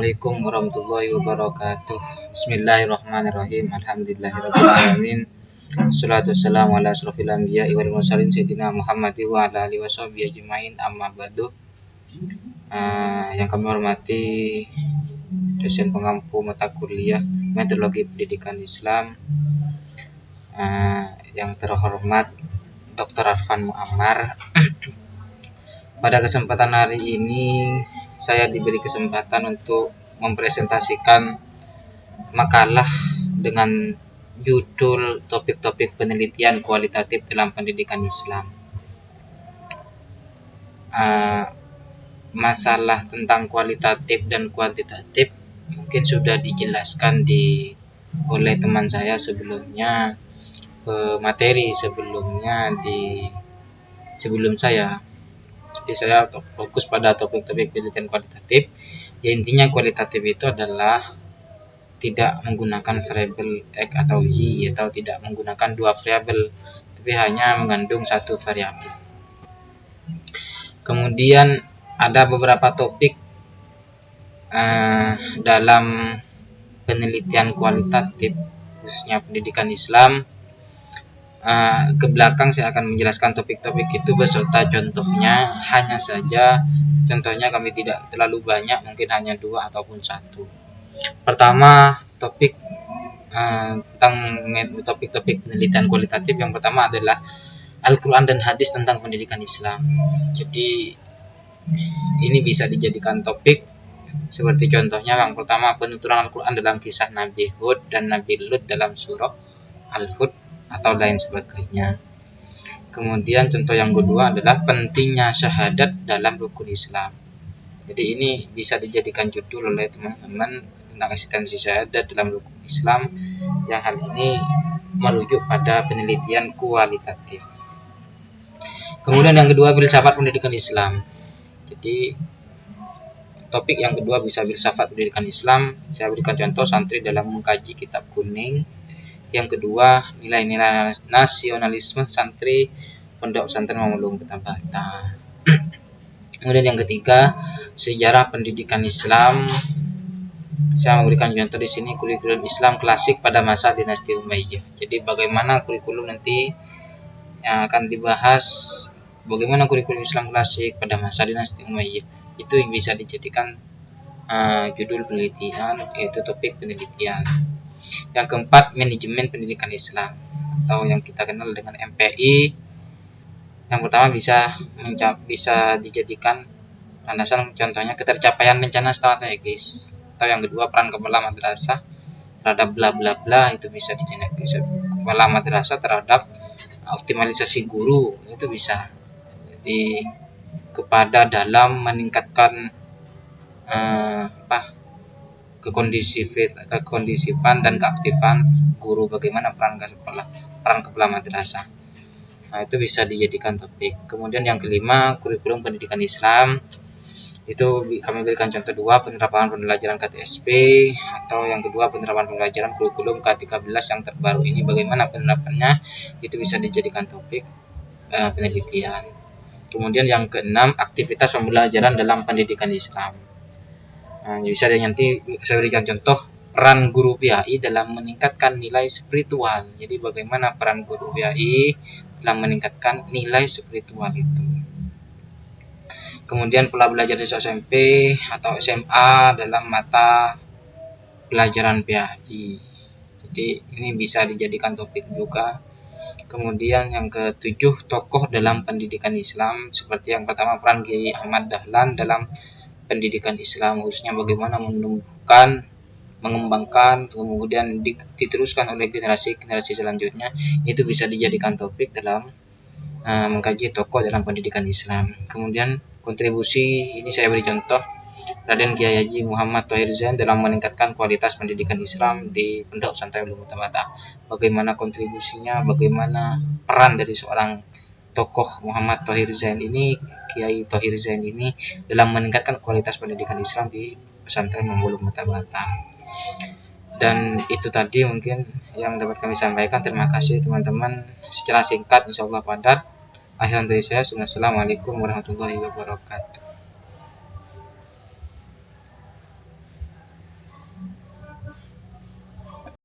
Assalamualaikum warahmatullahi wabarakatuh. Bismillahirrahmanirrahim. Alhamdulillahirrahmanirrahim. Assalatu wassalamu ala asrofil anbiya wal mursalin sayyidina Muhammad wa ala alihi washabihi ajmain, amma ba'du. Yang kami hormati dosen pengampu mata kuliah Metodologi Pendidikan Islam, yang terhormat Dr. Arfan Muammar. Pada kesempatan hari ini saya diberi kesempatan untuk mempresentasikan makalah dengan judul topik-topik penelitian kualitatif dalam pendidikan Islam. Masalah tentang kualitatif dan kuantitatif mungkin sudah dijelaskan oleh teman saya sebelumnya, materi sebelumnya sebelum saya. Jadi saya fokus pada topik-topik penelitian kualitatif. Ya, intinya kualitatif itu adalah tidak menggunakan variabel X atau Y, atau tidak menggunakan dua variabel, tapi hanya mengandung satu variabel. Kemudian ada beberapa topik dalam penelitian kualitatif khususnya pendidikan Islam. Ke belakang saya akan menjelaskan topik-topik itu beserta contohnya. Hanya saja contohnya kami tidak terlalu banyak, mungkin hanya 2 ataupun 1. Pertama, tentang topik-topik penelitian kualitatif. Yang pertama adalah Al-Quran dan hadis tentang pendidikan Islam. Jadi ini bisa dijadikan topik seperti contohnya yang pertama, penuturan Al-Quran dalam kisah Nabi Hud dan Nabi Lut dalam surah Al-Hud atau lain sebagainya. Kemudian contoh yang kedua adalah pentingnya syahadat dalam rukun Islam. Jadi ini bisa dijadikan judul oleh teman-teman tentang eksistensi syahadat dalam rukun Islam, yang hal ini merujuk pada penelitian kualitatif. Kemudian yang kedua, filsafat pendidikan Islam. Jadi topik yang kedua bisa filsafat pendidikan Islam. Saya berikan contoh santri dalam mengkaji kitab kuning. Yang kedua, nilai-nilai nasionalisme santri Pondok Pesantren Mamulung Kota Batam. Kemudian yang ketiga, sejarah pendidikan Islam. Saya memberikan contoh di sini kurikulum Islam klasik pada masa dinasti Umayyah. Jadi bagaimana kurikulum nanti yang akan dibahas, bagaimana kurikulum Islam klasik pada masa dinasti Umayyah. Itu bisa dijadikan judul penelitian, yaitu topik penelitian. Yang keempat, manajemen pendidikan Islam atau yang kita kenal dengan MPI. Yang pertama bisa dijadikan landasan, contohnya ketercapaian rencana strategis. Atau yang kedua, peran kepala madrasah terhadap bla bla bla, itu bisa dijadikan kepala madrasah terhadap optimalisasi guru, itu bisa. Jadi kepada dalam meningkatkan kekondisifan dan keaktifan guru, bagaimana peran kepala madrasah. Nah, itu bisa dijadikan topik. Kemudian yang kelima, kurikulum pendidikan Islam. Itu kami berikan contoh 2, penerapan pembelajaran KTSP, atau yang kedua penerapan pembelajaran kurikulum K13 yang terbaru ini, bagaimana penerapannya, itu bisa dijadikan topik penelitian. Kemudian yang keenam, aktivitas pembelajaran dalam pendidikan Islam. Bisa nanti saya berikan contoh peran guru PAI dalam meningkatkan nilai spiritual. Jadi bagaimana peran guru PAI dalam meningkatkan nilai spiritual itu. Kemudian pola belajar di SMP atau SMA dalam mata pelajaran PAI. Jadi ini bisa dijadikan topik juga. Kemudian yang ketujuh, tokoh dalam pendidikan Islam. Seperti yang pertama, peran Kiai Ahmad Dahlan dalam pendidikan Islam, khususnya bagaimana menumbuhkan, mengembangkan, kemudian diteruskan oleh generasi selanjutnya. Itu bisa dijadikan topik dalam mengkaji tokoh dalam pendidikan Islam. Kemudian kontribusi, ini saya beri contoh Raden Kiai Haji Muhammad Thohir Zain dalam meningkatkan kualitas pendidikan Islam di Pondok Pesantren Kota Batam. Bagaimana kontribusinya, bagaimana peran dari seorang tokoh Muhammad Thohir Zain ini, Kiai Thohir Zain ini, dalam meningkatkan kualitas pendidikan Islam di Pesantren Mamulung Kota Batam. Dan itu tadi mungkin yang dapat kami sampaikan. Terima kasih teman-teman. Secara singkat, insyaallah padat. Akhir dari saya, Assalamualaikum warahmatullahi wabarakatuh.